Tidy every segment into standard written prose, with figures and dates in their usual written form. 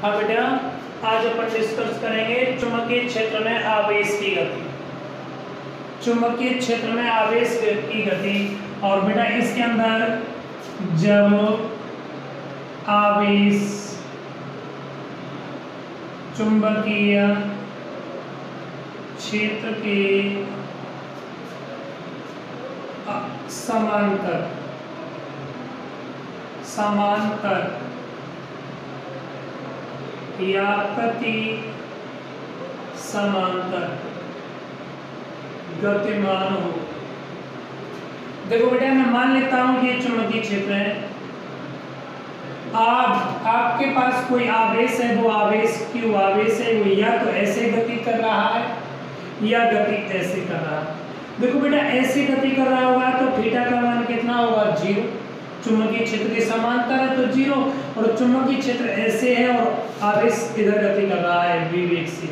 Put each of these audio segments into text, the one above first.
हाँ बेटा, आज अपन डिस्कस करेंगे चुंबकीय क्षेत्र में आवेश की गति। चुंबकीय क्षेत्र में आवेश की गति। और बेटा इसके अंदर जब आवेश चुंबकीय क्षेत्र के समांतर या प्रति समांतर गतिमान हो। देखो बेटा, मैं मान लेता हूं कि ये चुंबकीय क्षेत्र है। आपके पास कोई आवेश है, वो आवेश क्यों आवेश है, वो या तो ऐसे गति कर रहा है या गति ऐसे कर रहा है। देखो बेटा, ऐसे गति कर रहा होगा तो थीटा का मान कितना होगा, 0। चुंबकीय क्षेत्र के समांतर है तो 0, और चुंबकीय क्षेत्र ऐसे है और आवेश इधर गति कर रहा है v वेग से,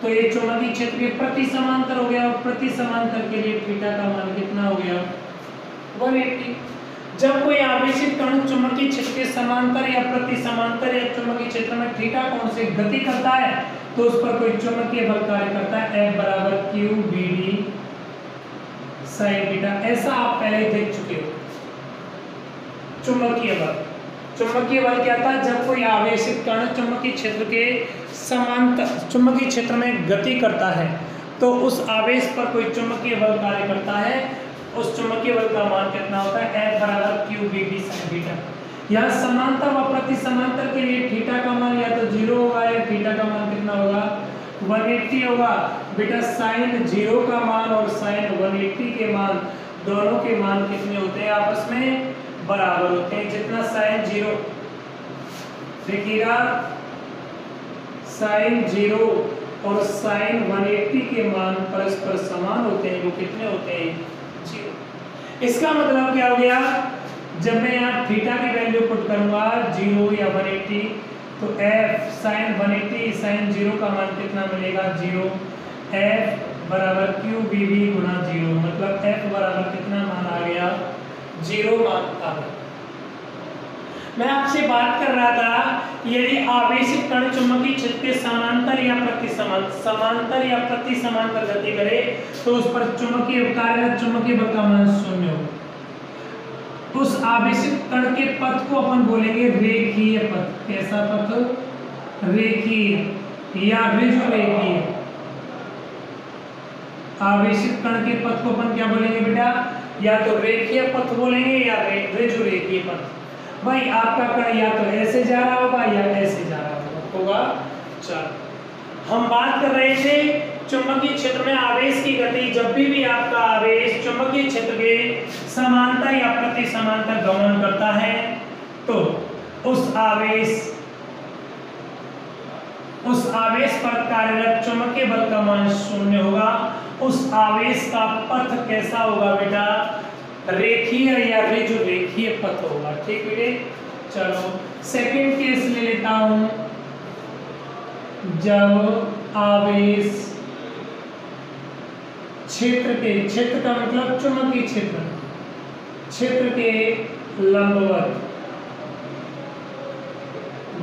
तो ये चुंबकीय क्षेत्र के प्रति समांतर हो गया। और प्रति समांतर के लिए थीटा का मान कितना हो गया, 180। जब कोई आवेशित कण चुंबकीय क्षेत्र के समांतर या प्रति समांतर या चुंबकीय क्षेत्र में थीटा कोण से गति करता है तो उस पर कोई चुंबकीय बल कार्य करता है, F बराबर Q BD sin थीटा। ऐसा आप पहले देख चुके हो। चुंबकीय बल क्या था, जब कोई आवेशित कण चुंबकीय क्षेत्र के समांतर चुंबकीय क्षेत्र में गति करता है तो उस आवेश पर कोई चुंबकीय बल कार्य करता है, उस चुंबकीय बल का मान कितना होता है, F बराबर Q BD sin थीटा। यहाँ समांतर व प्रति समांतर के लिए थीटा का मान या तो 0 होगा या थीटा का मान कितना होगा, 180 होगा। बेटा साइन 0 का मान और साइन 180 के मान, दोनों के मान कितने होते हैं, आपस में बराबर होते हैं। जितना साइन 0 देखिएगा, साइन 0 और साइन 180 के मान परस्पर समान होते हैं, वो कितने होते हैं, 0। इसका मतलब क्या हो गया, जब मैं यहाँ थीटा की वैल्यू पुट करूंगा 0 या 180 तो F साइन 180 साइन 0 का मान कितना मिलेगा, 0। F बराबर Q BB गुणा 0, मतलब F बराबर कितना मान आ गया, 0 मान आ गया। मैं आपसे बात कर रहा था, यदि आवेशित कण चुंबकीय क्षेत्र के समांतर या प्रति समांतर गति करे तो उस पर चुंबकीय कार्यरत चुंबकीय बल का मान 0 होगा। उस आवेशित कण के पथ को अपन बोलेंगे रेखीय पथ। कैसा पथ, रेखीय या ऋजुरेखीय। आवेशित कण के पथ को अपन क्या बोलेंगे बेटा, या तो रेखीय पथ बोलेंगे या ऋजुरेखीय पथ। भाई आपका कण या तो ऐसे जा रहा होगा या ऐसे जा रहा होगा। चलो हम बात कर रहे थे चुंबकीय क्षेत्र में आवेश की गति। जब भी आपका आवेश चुंबकीय क्षेत्र के समांतर या प्रति समांतर गमन करता है तो उस आवेश पर कार्यरत चुंबकीय बल का मान 0 होगा। उस आवेश का पथ कैसा होगा बेटा, रेखीय या ऋजुरेखीय पथ होगा। ठीक बेटे, चलो सेकंड केस ले लेता हूं। जब आवेश क्षेत्र का मतलब चुंबकीय क्षेत्र के लंबवत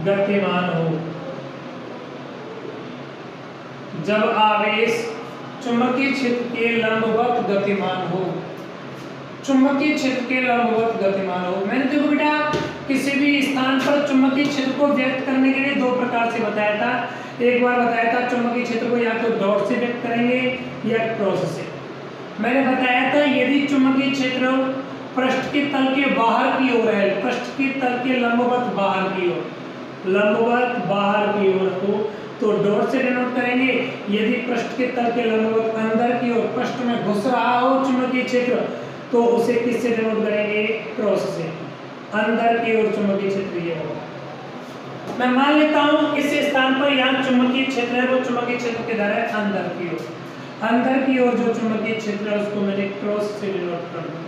गतिमान हो। जब आवेश चुंबकीय क्षेत्र के लंबवत गतिमान हो, चुंबकीय क्षेत्र के लंबवत गतिमान हो। मैंने देखो बेटा, किसी भी स्थान पर चुंबकीय क्षेत्र को व्यक्त करने के लिए दो प्रकार से बताया था। एक बार बताया था चुंबकीय क्षेत्र को या तो डॉट से व्यक्त करेंगे या क्रॉस से। मैंने बताया था यदि चुंबकीय क्षेत्र पृष्ठ के तल के बाहर की ओर है, पृष्ठ के तल के लंबवत बाहर की ओर हो तो डॉट से डिनोट करेंगे। यदि पृष्ठ के तल के लंबवत अंदर की ओर पृष्ठ में घुस रहा हो चुंबकीय क्षेत्र तो उसे किससे डिनोट करेंगे, क्रॉस से। अंदर की ओर चुंबकीय क्षेत्र ये होगा। मैं मान लेता हूं इस स्थान पर यहाँ चुंबकीय क्षेत्र है, वो चुंबकीय क्षेत्र किधर है, अंदर की ओर। अंदर की ओर जो चुंबकीय क्षेत्र है उसको मैंने क्रॉस से डिनोट कर दिया।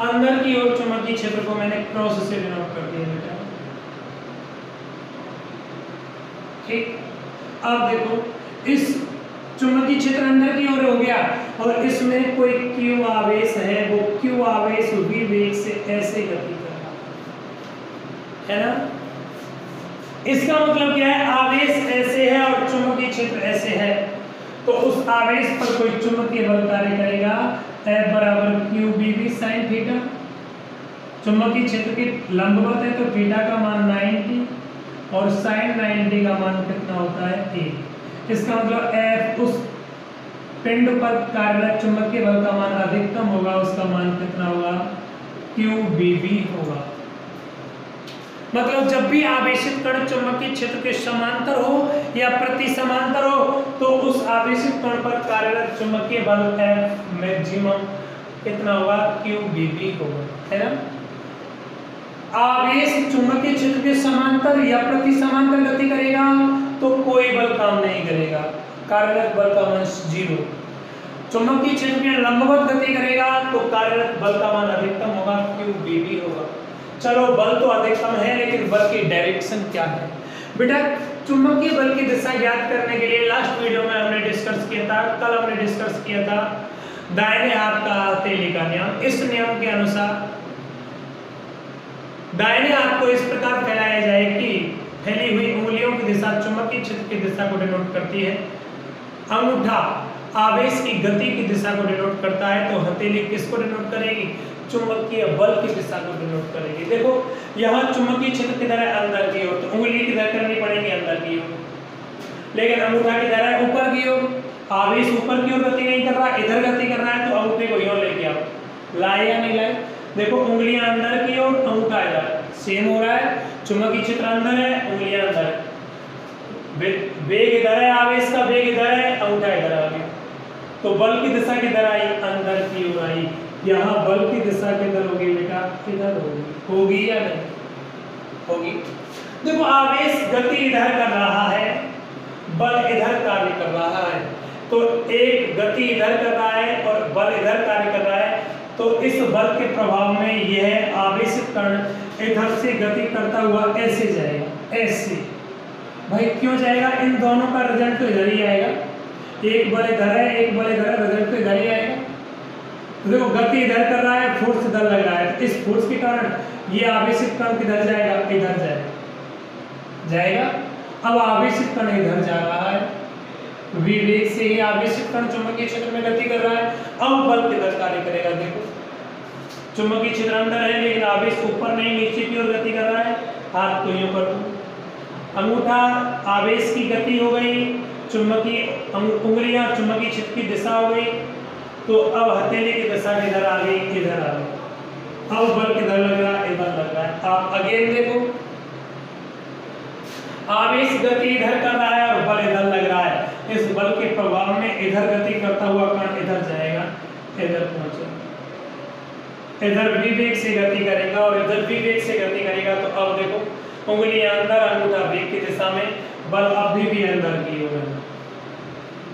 अंदर की ओर चुंबकीय क्षेत्र को मैंने क्रॉस से डिनोट कर दिया बेटा। ठीक, अब देखो इस चुंबकीय क्षेत्र अंदर की ओर हो गया, और इसमें कोई क्यू आवेश है, वो क्यू आवेश v वेग से ऐसे गति कर रहा है ना। इसका मतलब क्या है, आवेश ऐसे है और चुंबकीय क्षेत्र ऐसे है, तो उस आवेश पर कोई चुंबकीय बल कार्य करेगा, F बराबर q B v sine theta. चुंबकीय क्षेत्र के लंबवत है तो थीटा का मान 90 और साइन 90 का मान कितना होता है 1। इसका मतलब F उस पिंड पर कार्यरत चुंबकीय बल का मान अधिकतम होगा, उसका मान कितना होगा, क्यू बी वी होगा। मतलब जब भी आवेशित कण चुंबकीय क्षेत्र के समांतर हो या प्रति समांतर हो, तो उस आवेशित कण पर कार्यरत चुंबकीय बल F मैक्सिमम कितना होगा, क्यू बी वी होगा, है ना। आवेश चुंबकीय क्षेत्र के समांतर या प्रति समांतर गति करेगा तो कोई बल काम नहीं करेगा, कार्यरत बल का मान 0। चुंबकीय क्षेत्र के लंबवत गति करेगा तो कार्यरत बल का मान अधिकतम होगा, क्यू बी वी होगा। चलो बल तो अधिकतम है, लेकिन बल की डायरेक्शन क्या है बेटा। चुंबकीय बल की दिशा ज्ञात करने के लिए लास्ट वीडियो में हमने डिस्कस किया था, कल हमने डिस्कस किया था दाहिने हाथ का हथेली का नियम। इस नियम के अनुसार दाहिने हाथ को इस प्रकार फैलाया जाए कि फैली हुई उंगलियों की दिशा चुंबकीय क्षेत्र की दिशा को डिनोट करती है, अंगूठा आवेश की गति की दिशा को डिनोट करता है, तो हथेली किसको डिनोट करेगी, चुंबकीय बल की दिशा को डिनोट करेगी। देखो यहाँ चुंबकीय क्षेत्र किधर है, अंदर की ओर, तो उंगली किधर करनी पड़ेगी, अंदर की ओर, लेकिन अंगूठा किधर है, ऊपर की ओर। आवेश ऊपर की ओर गति नहीं कर रहा, इधर गति कर रहा है, तो अंगूठे को यूं लेके आओ, लाए या नहीं लाए। देखो उंगलियां अंदर की ओर, अंगूठा इधर, सेम हो रहा है। चुंबकीय क्षेत्र अंदर है, उंगलियां अंदर है, वेग इधर है, आवेश का वेग इधर है, अंगूठा इधर आ गया, तो बल की दिशा किधर आई, अंदर की ओर आई। यहाँ बल की दिशा किधर होगी बेटा, इधर होगी या नहीं होगी। देखो आवेश गति इधर कर रहा है, बल इधर कार्य कर रहा है, तो एक गति इधर कर रहा है और बल इधर कार्य कर रहा है, तो इस बल के प्रभाव में यह आवेशित कण इधर से गति करता हुआ ऐसे जाएगा, ऐसे। भाई क्यों जाएगा, इन दोनों का रिजल्ट तो इधर ही आएगा, एक बल इधर है, एक बल इधर है, रिजल्ट तो इधर ही आएगा। तो देखो गति इधर कर रहा है, फोर्स इधर लग रहा है, तो इस फोर्स के कारण ये आवेशित कण किधर जाएगा, इधर जाएगा। अब आवेशित कण इधर जा रहा है, वेग से ही आवेशित कण चुंबकीय क्षेत्र में गति कर रहा है, अब बल किधर कार्य करेगा। देखो चुंबकीय क्षेत्र अंदर है, लेकिन आवेश ऊपर नहीं नीचे की ओर गति कर रहा है, हाथ को यूं कर दो, अंगूठा आवेश की गति हो गई, चुंबकीय उंगलियां चुंबकीय क्षेत्र की दिशा हो गई, तो अब हथेली की दिशा किधर आ गई, इधर आ गई। अब बल किधर लग रहा है, इधर लग रहा है। आप अगेन देखो आवेश गति इधर कर रहा है और बल इधर लग रहा है, इस बल के प्रभाव में इधर गति करता हुआ कण इधर जाएगा, इधर पहुंचेगा, इधर भी वेग से गति करेगा और इधर भी वेग से गति करेगा। तो अब देखो उंगलियां अंदर, अंगूठा वेग की दिशा में, बल अभी भी अंदर की ओर है।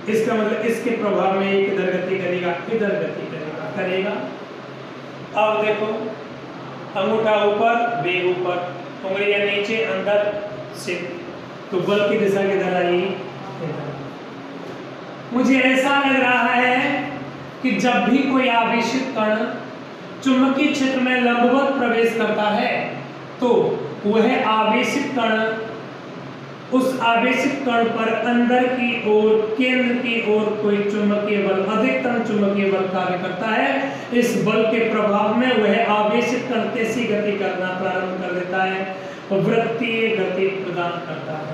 इसका मतलब इसके प्रभाव में ये किधर गति करेगा, इधर गति करेगा। अब देखो अंगूठा ऊपर, वेग ऊपर, उंगलियां नीचे, अंदर से, तो बल की दिशा किधर आई, इधर। मुझे ऐसा लग रहा है कि जब भी कोई आवेशित कण चुंबकीय क्षेत्र में लंबवत प्रवेश करता है, तो वह आवेशित कण उस आवेशित कण पर अंदर की ओर, केंद्र की ओर कोई चुंबकीय बल, अधिकतम चुंबकीय बल कार्य करता है। इस बल के प्रभाव में वह आवेशित कण कैसी गति करना प्रारंभ कर देता है, और वृत्तीय गति प्रदान करता है,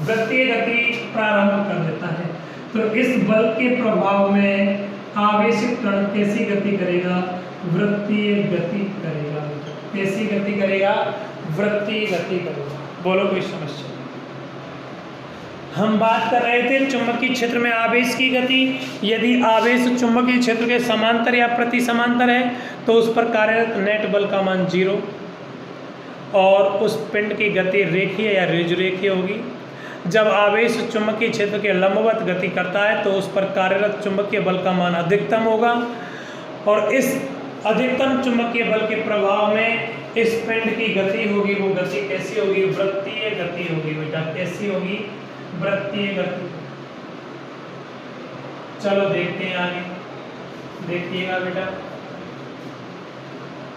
वृत्तीय गति प्रारंभ कर देता है। तो इस बल के प्रभाव में आवेशित कण कैसी गति करेगा, वृत्तीय गति करेगा। कैसी गति करेगा, वृत्तीय गति करेगा। बोलो कोई समस्या। हम बात कर रहे थे चुंबकीय क्षेत्र में आवेश की गति। यदि आवेश चुंबकीय क्षेत्र के समांतर या प्रति समांतर है तो उस पर कार्यरत नेट बल का मान 0 और उस पिंड की गति रेखीय या रेखीय होगी। जब आवेश चुंबकीय क्षेत्र के लंबवत गति करता है तो उस पर कार्यरत चुंबकीय बल का मान अधिकतम होगा, और इस अधिकतम चुंबकीय बल के प्रभाव में इस पिंड की गति होगी, वो गति कैसी होगी, वृत्तीय गति होगी। बेटा कैसी होगी, वृत्तीय गति। चलो देखते हैं आगे, देखिएगा बेटा।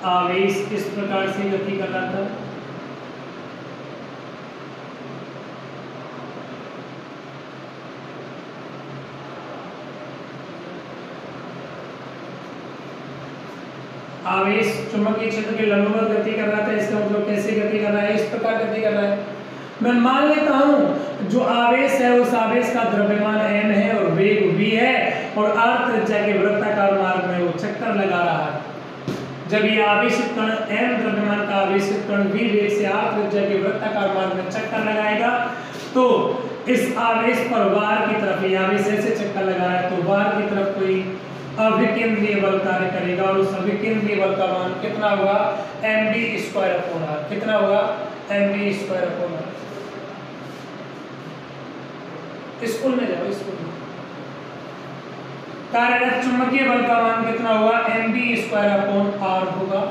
आवेश किस प्रकार से गति कर रहा था। आवेश चुंबकीय क्षेत्र के लंबवत गति कर रहा था, इसका मतलब कैसे गति कर रहा है, इस प्रकार गति कर रहा है। मैं मान लेता हूं जो आवेश है उस आवेश का द्रव्यमान m है और वेग v है और r त्रिज्या के वृत्ताकार मार्ग में वो चक्कर लगा रहा है। जब ये आवेशित कण m द्रव्यमान का आवेशित कण v वेग से r त्रिज्या के वृत्ताकार मार्ग में चक्कर लगाएगा तो इस आवेश पर वार की तरफ, ये आवेश ऐसे चक्कर लगा रहा है तो वार की तरफ कोई अभिकेंद्रीय बल कार्य करेगा और उस अभिकेंद्रीय बल का मान कितना होगा, mv²/r। कितना होगा, mv²/r। स्कूल में जाओ, स्कूल में कार्यरत चुंबकीय बल का मान कितना होगा, mv²/r होगा।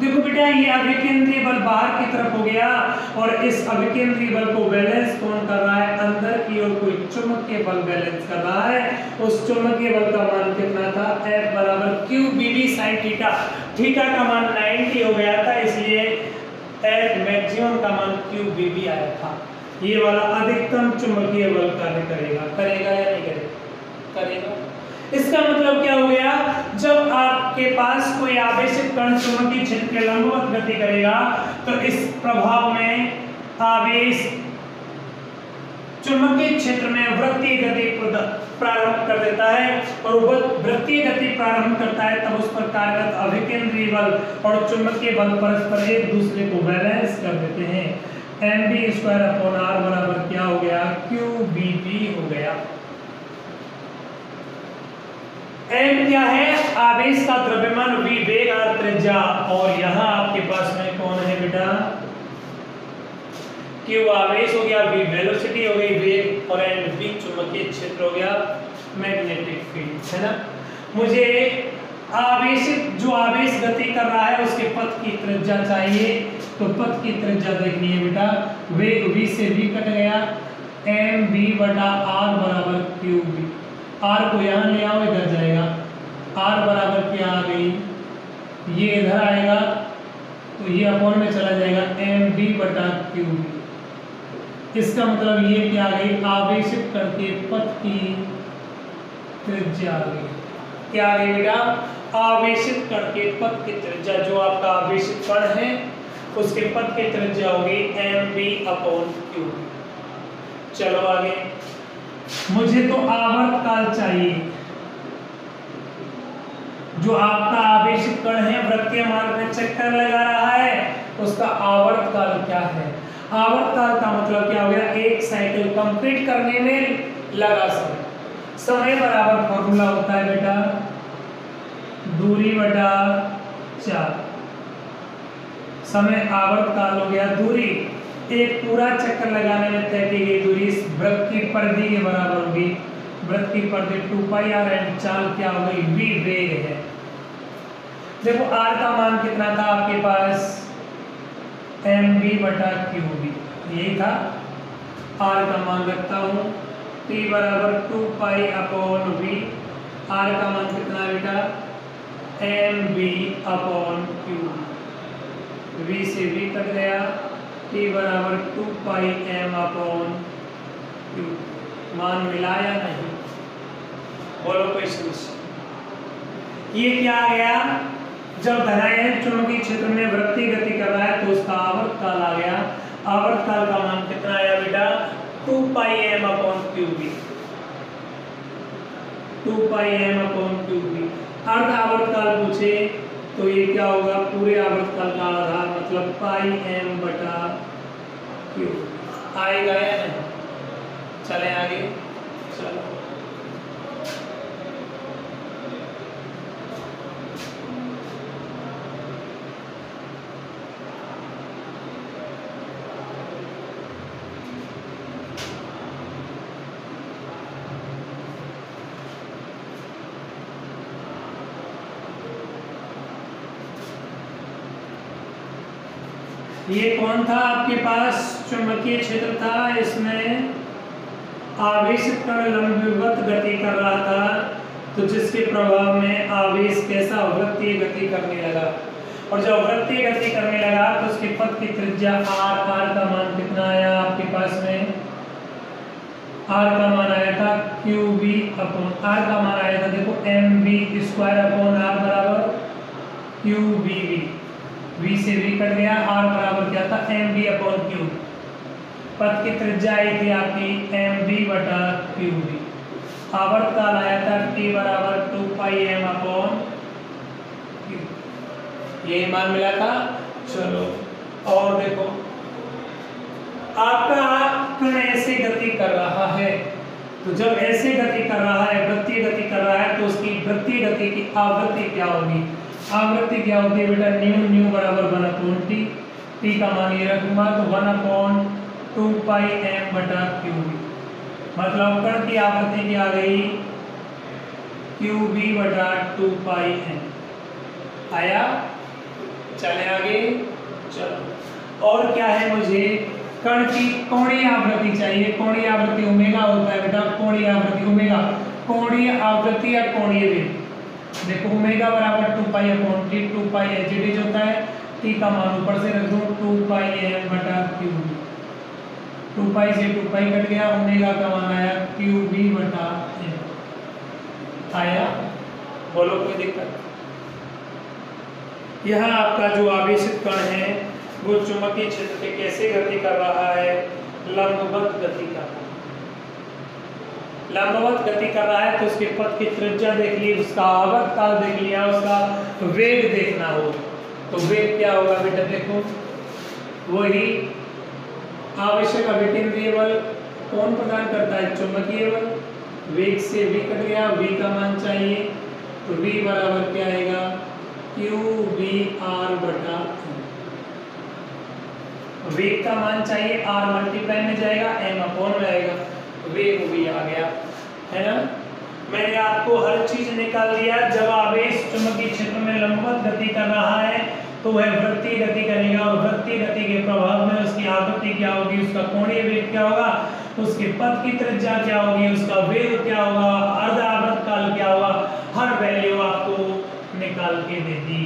देखो बेटा ये अभिकेंद्रीय बल बाहर की तरफ हो गया और इस अभिकेंद्रीय बल को बैलेंस कौन कर रहा है, अंदर की ओर कोई चुंबकीय बल बैलेंस कर रहा है। उस चुंबकीय बल का मान कितना था, F बराबर QBB sin थीटा। थीटा का मान 90 हो गया था इसलिए F मैक्सिमम का मान QBB आया था। ये वाला अधिकतम चुंबकीय बल कार्य करेगा, करेगा या नहीं करेगा, करेगा। इसका मतलब क्या हो गया, जब आपके पास कोई आवेशित कण चुंबकीय क्षेत्र के लंबवत गति करेगा तो इस प्रभाव में आवेश चुंबकीय क्षेत्र में वृत्तीय गति प्रारंभ कर देता है और वृत्तीय गति प्रारंभ करता है तब उस पर कार्यरत अभिकेंद्रीय बल और चुंबकीय बल परस्पर एक दूसरे को बैलेंस कर देते हैं। mv²/r बराबर क्या हो गया, QBB हो गया। m क्या है, आवेश का द्रव्यमान, v वेग, r त्रिज्या और यहाँ आपके पास में कौन है बेटा, q आवेश हो गया, v वेलोसिटी हो गई वेग और एंड v चुंबकीय क्षेत्र हो गया, मैग्नेटिक फील्ड, है ना। मुझे आवेशित जो आवेश गति कर रहा है उसके पथ की त्रिज्या चाहिए, तो पथ की त्रिज्या देखनी है बेटा। वेग v से v कट गया, mv/r बराबर qb। r को यहाँ ले आओ, इधर जाएगा, r बराबर क्या आ गई, ये इधर आएगा तो ये अपॉन में चला जाएगा mv/qb। इसका मतलब ये क्या आ गई, आवेशित करके पथ की त्रिज्या आ गई। क्या आ गई बेटा, आवेशित कण के पथ की त्रिज्या, जो आपका आवेशित कण है उसके पथ की त्रिज्या होगी mv/qb। चलो आगे, मुझे तो आवर्त काल चाहिए। जो आपका आवेशित कण है वृत्तीय मार्ग में चक्कर लगा रहा है उसका आवर्त काल क्या है। आवर्त काल का मतलब क्या हो गया, एक साइकिल कंप्लीट करने में लगा समय। समय बराबर फॉर्मूला होता है बेटा दूरी बटा 4। समय आवर्त काल हो गया, दूरी एक पूरा चक्कर लगाने में तय की गई दूरी इस वृत्त की परिधि के बराबर होगी। वृत्त की परिधि 2πr एंड चाल क्या हो गई, v वेग है। देखो r का मान कितना था आपके पास, mv/qb, यही था। r का मान रखता हूँ t बराबर 2π/v। r का मान कितना है बेटा, mv/qb। v से v कट गया, t बराबर 2πm/q। मान मिला या नहीं, बोलो कोई समस्या। ये क्या आ गया, जब धनायन चुंबकीय क्षेत्र में वृत्तीय गति कर रहा है तो उसका आवर्त काल आ गया। आवर्त काल का मान कितना आया बेटा, 2πm/qb। 2πm/qb। अर्ध आवर्त काल पूछे तो ये क्या होगा, पूरे आवर्त काल का आधार मतलब πm/q आएगा या नहीं। चले आगे, चलो ये कौन था आपके पास, चुंबकीय क्षेत्र था, इसमें आवेशित कण लंबवत गति कर रहा था, तो जिसके प्रभाव में आवेश कैसा वृत्तीय गति करने लगा, और जब वृत्तीय गति करने लगा तो उसके पथ की त्रिज्या r का मान कितना आया आपके पास में, r का मान आया था qb अपॉन r का मान आया था देखो mv स्क्वायर अपॉन r बराबर qbb, v से v कट गया, r बराबर क्या था mv अपॉन q, पथ की त्रिज्या आई थी आपकी mv बटा qb, आवर्त काल आया था t बराबर 2 पाई m अपॉन q, ये मान मिला था। चलो और देखो आपका कण ऐसे गति कर रहा है, तो जब ऐसे गति कर रहा है, वृत्तीय गति कर रहा है, तो उसकी वृत्तीय गति की आवृत्ति क्या होगी, आवृत्ति क्या होती है बेटा, न्यू बराबर 1 अपॉन टी, टी का मान ये रखूंगा तो 1 अपॉन 2 पाई m बटा qb, मतलब कण की आवृत्ति क्या आ गई qb बटा 2 पाई m आया। चले आगे, चलो और क्या है, मुझे कण की कोणीय आवृत्ति चाहिए, कोणीय आवृत्ति ओमेगा होता है बेटा, कोणीय आवृत्ति ओमेगा, कोणीय आवृत्ति या कोणीय वेग, देखो ओमेगा बराबर 2 पाई अपॉन टी, 2 पाई एच होता है, टी का मान ऊपर से रख दूं 2 पाई m बटा qb, 2 पाई से 2 पाई कट गया, ओमेगा का मान आया qb बटा m आया। बोलो कोई दिक्कत। यह आपका जो आवेशित कण है वो चुंबकीय क्षेत्र पे कैसे गति कर रहा है, लंबवत गति कर रहा है, लंबवत गति कर रहा है, तो उसके पथ की त्रिज्या देख ली, उसका आवर्त काल देख लिया, उसका वेग देखना हो, तो वेग क्या होगा बेटा, देखो वही आवश्यक अभिकेंद्रीय बल कौन प्रदान करता है, चुंबकीय बल, वेग से v कट गया, v का मान चाहिए, तो v बराबर क्या आएगा qbr बटा वेग का मान चाहिए, r मल्टीप्लाई में जाएगा, m अपॉन में आएगा, वेग भी आ गया है ना। मैंने आपको हर चीज निकाल दिया। जब आवेश चुंबकीय क्षेत्र में लंबवत गति कर रहा है तो वह वृत्तीय गति करेगा, और वृत्तीय गति के प्रभाव में उसकी आवृत्ति क्या होगी, उसका कोणीय वेग क्या होगा, उसके पथ की त्रिज्या क्या होगी, उसका वेग क्या होगा, अर्ध आवर्त काल क्या होगा, हर वैल्यू आपको निकाल के दे दी।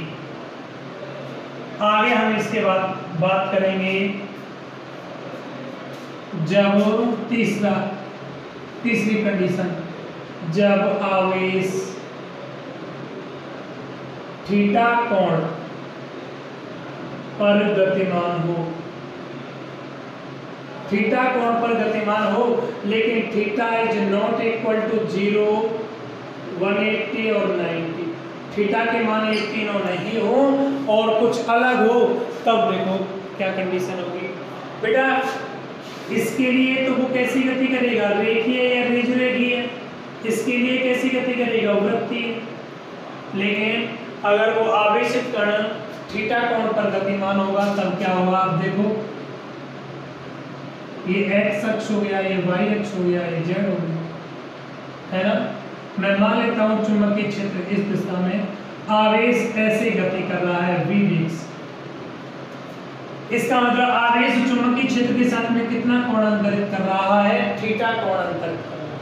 आगे हम इसके बाद बात करेंगे जब तीसरी कंडीशन, जब आवेश थीटा कोण पर गतिमान हो, थीटा कोण पर गतिमान हो, लेकिन theta is not equal to 0, 180 और 90, थीटा के मान ये तीनों नहीं हो और कुछ अलग हो, तब देखो क्या कंडीशन होगी बेटा। इसके लिए तो वो कैसी गति करेगा, रेखीय या रेखीय, इसके लिए कैसी गति करेगा, वृत्तीय। लेकिन अगर वो आवेशित कण थीटा कोण पर गतिमान होगा तब क्या होगा, आप देखो ये x अक्ष हो गया, ये y अक्ष हो गया, ये z हो गया, है ना। मैं मान लेता हूं चुंबकीय क्षेत्र इस दिशा में, आवेश ऐसे गति कर रहा है v वेग से, इसका मतलब आवेश चुंबकीय क्षेत्र के साथ में कितना कोण अंतरित कर रहा है, थीटा कोण अंतरित कर रहा है।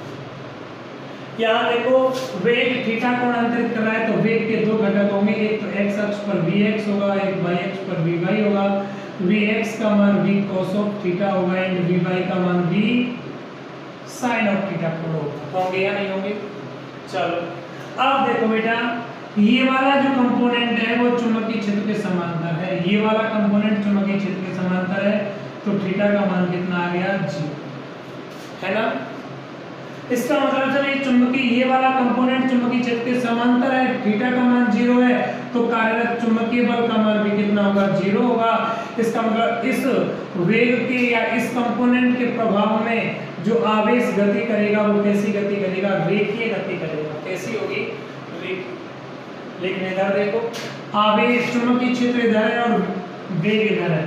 यहाँ देखो वेग थीटा कोण अंतरित कर रहा है, तो वेग के दो घटक होंगे, एक तो x अक्ष पर vx होगा, एक y अक्ष पर vy होगा। vx का मान v cos ऑफ थीटा होगा एंड vy का मान v sin ऑफ थीटा होंगे या नहीं होंगे। चलो अब देखो बेटा, ये वाला जो कंपोनेंट है वो चुंबकीय क्षेत्र के समांतर है, ये वाला कंपोनेंट चुंबकीय क्षेत्र के समांतर है, तो थीटा का मान कितना आ गया, 0, है ना। इसका मतलब जब ये चुंबकीय, ये वाला कंपोनेंट चुंबकीय क्षेत्र के समांतर है, थीटा का मान 0 है, तो कार्यरत चुंबकीय बल का मान भी कितना होगा, 0 होगा। इसका मतलब इस वेग के या इस कंपोनेंट के प्रभाव में जो आवेश गति करेगा वो कैसी गति करेगा, रेखीय गति करेगा। कैसी होगी, रेखीय। लेकिन इधर देखो, आवेश चुंबकीय क्षेत्र इधर है और वेग इधर है,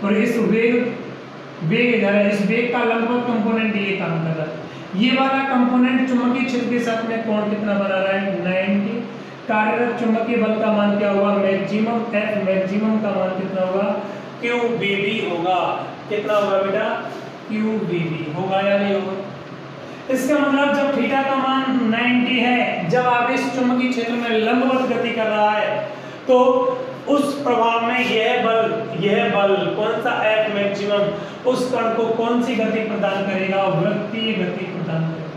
और इस वेग इधर है, इस वेग का लंबवत कंपोनेंट ये काम कर रहा है। ये वाला कंपोनेंट चुंबकीय क्षेत्र के साथ में कोण कितना बना रहा है, 90। कार्यरत चुंबकीय बल का मान क्या होगा, मैक्सिमम F मैक्सिमम का मान कितना होगा, QBB होगा। कितना होगा बेटा, QBB होगा या नहीं होगा। इसका मतलब जब थीटा का मान 90 है, जब आवेश चुंबकीय क्षेत्र में लंबवत गति कर रहा है, तो उस प्रभाव में यह बल कौन सा F मैक्सिमम उस कण को कौन सी गति प्रदान करेगा? वृत्तीय गति प्रदान करेगा।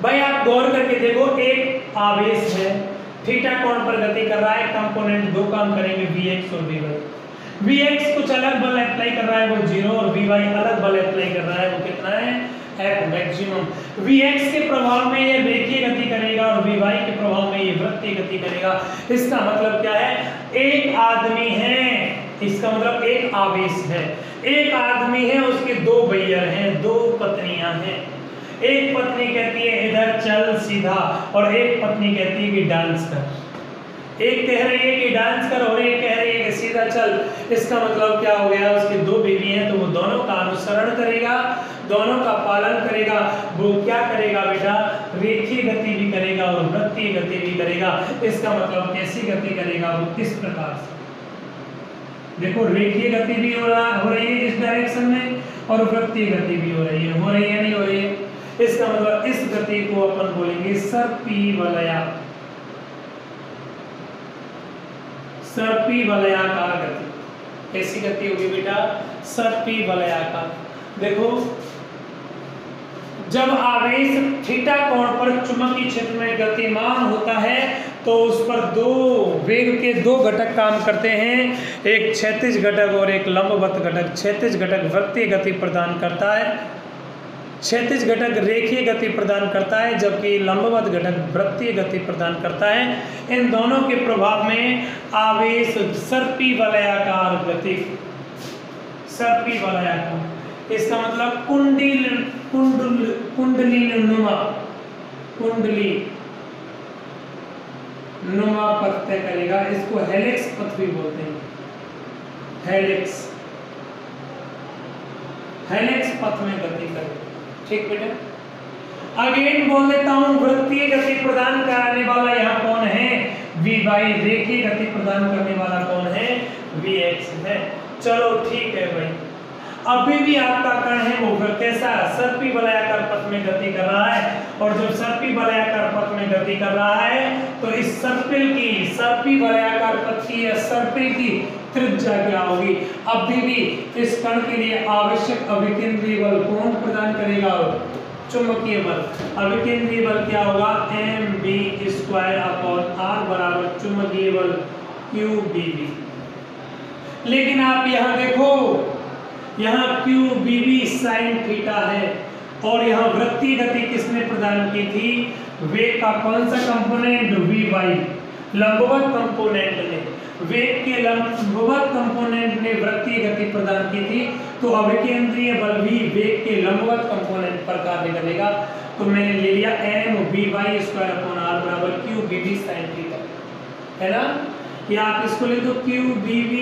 भाई आप गौर करके देखो, एक आवेश है, थीटा कोण पर गति कर रहा है, कंपोनेंट दो काम करेंगे, Vx और Vy। Vx कुछ अलग बल अप्लाई कर रहा है, वो 0, और Vy अलग बल अप्लाई कर रहा है, वो कितना है? F maximum. Vx के प्रभाव में ये रेखीय गति करेगा और Vy के प्रभाव में ये वृत्तीय गति करेगा। इसका मतलब क्या है? एक आदमी है, इसका मतलब एक आवेश है, एक आदमी है, उसके दो बैयर हैं, दो पत्नियां हैं। एक पत्नी कहती है इधर चल सीधा, और एक पत्नी कहती है कि डांस कर। एक कह रही है कि डांस कर और एक कह रही है कि सीधा चल। इसका मतलब क्या हो गया? उसके दो बीवी हैं, तो वो दोनों का अनुसरण करेगा, दोनों का पालन करेगा। वो क्या करेगा बेटा? रेखीय गति भी करेगा और वृत्तीय गति भी करेगा। इसका मतलब कैसी गति करेगा? वो किस प्रकार से? देखो, रेखीय गति भी हो रही है इस डायरेक्शन में, और वृत्तीय गति भी हो रही है नहीं हो रही है? इसका मतलब इस गति को अपन बोलेंगे सर्पी वलयाकार गति। कैसी गति होगी बेटा? सर्पी वलयाकार। देखो, जब आवेश थीटा कोण पर चुंबकीय क्षेत्र में गतिमान होता है, तो उस पर दो वेग के दो घटक काम करते हैं, एक क्षैतिज घटक और एक लंबवत घटक। क्षैतिज घटक वृत्तीय गति प्रदान करता है, क्षैतिज घटक रेखीय गति प्रदान करता है, जबकि लंबवत घटक वृत्तीय गति प्रदान करता है। इन दोनों के प्रभाव में आवेश सर्पी वलयाकार गति, सर्पी वलयाकार। इसका मतलब कुंडली नुमा पथ तय करेगा। इसको हेलिक्स पथ भी बोलते हैं, हेलिक्स पथ में गति करेगा। ठीक बेटा, अगेन बोल देता हूं, वृत्तीय गति प्रदान करने वाला यहाँ कौन है? Vy। रेखीय गति प्रदान करने वाला कौन है? Vx है। चलो ठीक है भाई, अभी भी आपका कण है वो कैसा? सर्पी वलयाकार पथ में गति कर रहा है, और जब सर्पी वलयाकार पथ में गति कर रहा है, तो इस सर्पी वलयाकार पथ की या सर्पिल की त्रिज्या क्या होगी? अभी भी इस कण के लिए आवश्यक अभिकेंद्रीय बल कौन प्रदान करेगा? चुंबकीय बल। अभिकेंद्रीय बल क्या होगा? mv²/r बराबर चुंबकीय बल QBB। लेकिन आप यहाँ देखो, यहाँ QBB sin थीटा है, और यहाँ वृत्तीय गति किसने प्रदान की थी? वेग का कौन सा कंपोनेंट? Vy। लंबवत कंपोनेंट ने, वेग के लंबवत कंपोनेंट ने वृत्तीय गति प्रदान की थी, तो अभिकेंद्रीय बल भी वेग के लंबवत कंपोनेंट पर कार्य करेगा। तो मैंने ले लिया mvy²/r बराबर QBB sin थीटा, है ना? या आप इसको ले दो QBB,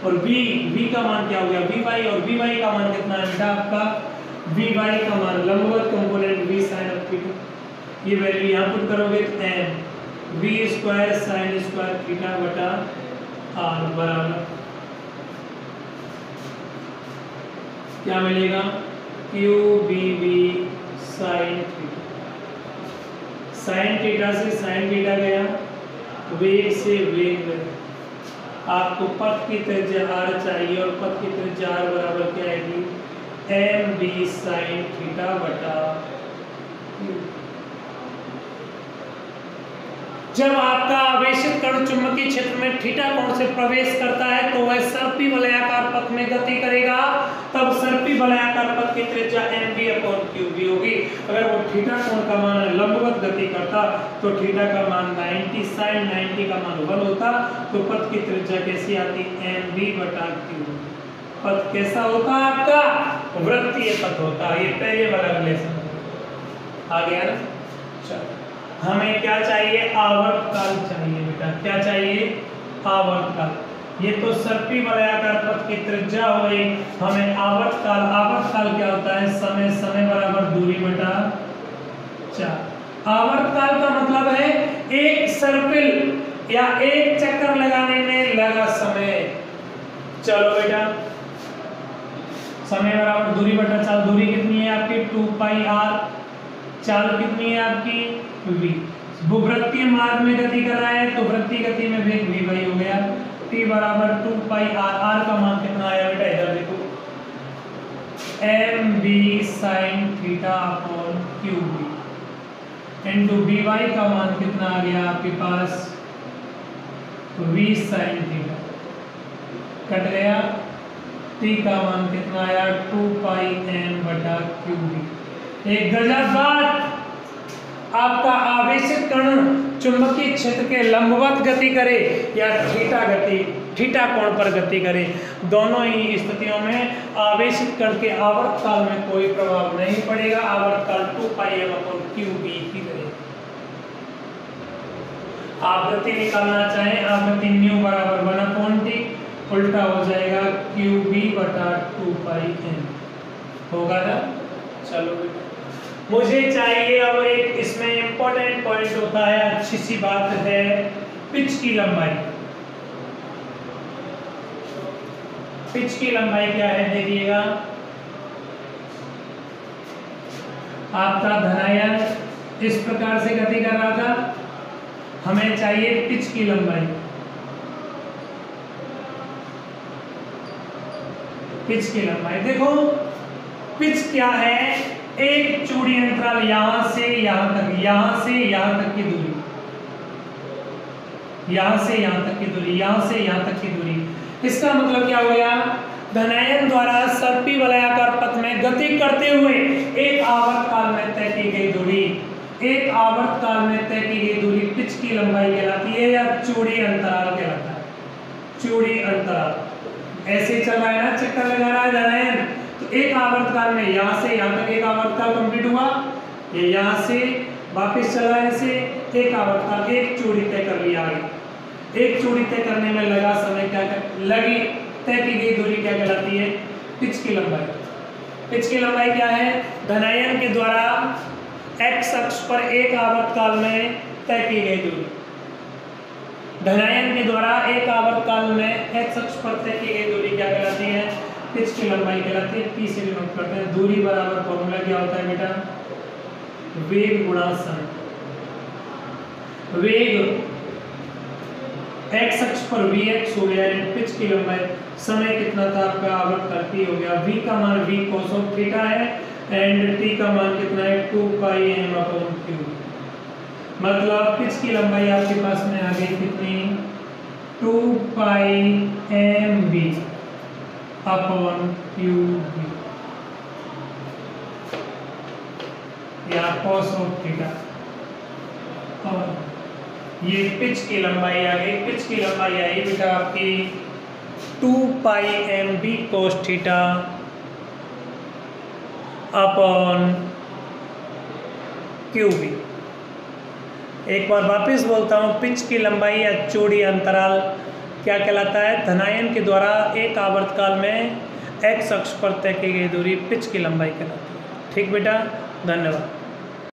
और v का मान क्या हो गया? Vy, और Vy का मान कितना है बेटा आपका? Vy का मान लंबवत कंपोनेंट v sin थीटा, ये वैल्यू यहाँ पुट करोगे तो m v² sin² थीटा बटा r बराबर क्या मिलेगा? QBB sin theta. sin theta से sin थीटा गया, वेग से वेग गया। आपको पथ की त्रिज्या r चाहिए, और पथ की त्रिज्या r बराबर क्या आएगी? mv sin थीटा बटा q। जब आपका आवेशित कण चुंबकीय क्षेत्र में थीटा कोण से प्रवेश करता है, तो वह सर्पी वलयाकार पथ में गति करेगा। तब सर्पी वलयाकार पथ की त्रिज्या mv/qb होगी। अगर वो थीटा कोण का मान लंबवत गति करता, तो थीटा का मान 90 sin 90 का मान 1 होता, तो पथ की त्रिज्या कैसी आती? mv/q। पथ कैसा होता आपका? वृत्तीय पथ होता। ये पहले वाला रिलेशन आ गया ना। चलो, हमें क्या चाहिए? आवर्तकाल चाहिए बेटा। क्या चाहिए? आवर्तकाल। ये तो सर्पी वलयाकार पथ की त्रिज्या हो गई, हमें आवर्तकाल। आवर्तकाल क्या होता है? समय बराबर दूरी बटा 4। आवर्तकाल का मतलब है एक सर्पिल या एक चक्कर लगाने में लगा समय। चलो बेटा, समय बराबर दूरी बटा चाल, दूरी कितनी है आपकी 2 पाई r, चाल कितनी है आपकी v। भूवृत्तीय मार्ग में गति कर रहा है तो वृत्तीय गति में वेग v भाई हो गया t बराबर 2 पाई r, r का मान कितना आया बेटा इधर देखो mv sin theta upon qv into by का मान कितना आ गया आपके पास v sin थीटा, कट गया, t का मान कितना आया 2 पाई m बटा qv। एक गजब बात, आपका आवेशित कण चुंबकीय क्षेत्र के लंबवत गति करे या थीटा कोण पर गति करे, दोनों ही स्थितियों में आवेशित कण के आवर्त काल में कोई प्रभाव नहीं पड़ेगा। आवर्त काल 2 पाई m अपॉन qv ही रहेगा। आवृत्ति निकालना चाहें, आवृत्ति न्यू बराबर 1 अपॉन t, उल्टा हो जाएगा qb बटा 2 पाई m होगा ना। चलो बेटा, मुझे चाहिए अब एक इसमें इंपॉर्टेंट पॉइंट होता है, अच्छी सी बात है, पिच की लंबाई। पिच की लंबाई क्या है देखिएगा, आपका धनायन इस प्रकार से गति कर रहा था, हमें चाहिए पिच की लंबाई। पिच की लंबाई देखो, पिच क्या है, एक चूड़ी अंतराल यहां से यहां तक, यहां से यहां तक की दूरी, यहां से यहां तक की दूरी, यहां से यहां तक की दूरी। इसका मतलब क्या हो गया, धनायन द्वारा सर्पी वलयाकार पथ में गति करते हुए एक आवर्त काल में तय की गई दूरी, एक आवर्त काल में तय की गई दूरी पिच की लंबाई कहलाती है या चूड़ी अंतराल कहलाता है। चूड़ी अंतराल ऐसे चल रहा है ना, चक्कर लगा रहा है धनायन, तो एक आवर्त काल में यहां से यहां तक एक आवर्त काल कंप्लीट हुआ, ये यहां से वापस चला ऐसे एक आवर्त काल, एक चूड़ी तय कर लिया आगे। एक चूड़ी तय करने में लगा समय क्या लगी, तय की गई दूरी क्या कहलाती है, पिच की लंबाई। पिच की लंबाई क्या है, धनायन के द्वारा x अक्ष पर एक आवर्त काल में तय की गई दूरी, धनायन के द्वारा एक आवर्त काल में x अक्ष पर तय की गई दूरी क्या कहलाती है, पिच की लंबाई कहलाती है। p से डिनोट करते हैं, दूरी बराबर फॉर्मूला क्या होता है बेटा, वेग गुणा समय। वेग x अक्ष पर vx हो गया, पिच की लंबाई, समय कितना था आपका, आवर्त काल t हो गया, v का मान v cos ऑफ थीटा है एंड t का मान कितना है 2 पाई m अपॉन q। मतलब पिच की लंबाई आपके पास में आ गई कितनी, 2 पाई mv अपॉन qv या cos ऑफ थीटा, और ये पिच की लंबाई आ गई। पिच की लंबाई आई बेटा आपकी 2 पाई mv cos theta upon qv। एक बार वापस बोलता हूँ, पिच की लंबाई या चूड़ी अंतराल क्या कहलाता है, धनायन के द्वारा एक आवर्त काल में x अक्ष पर तय की गई दूरी पिच की लंबाई कहलाती है। ठीक बेटा, धन्यवाद।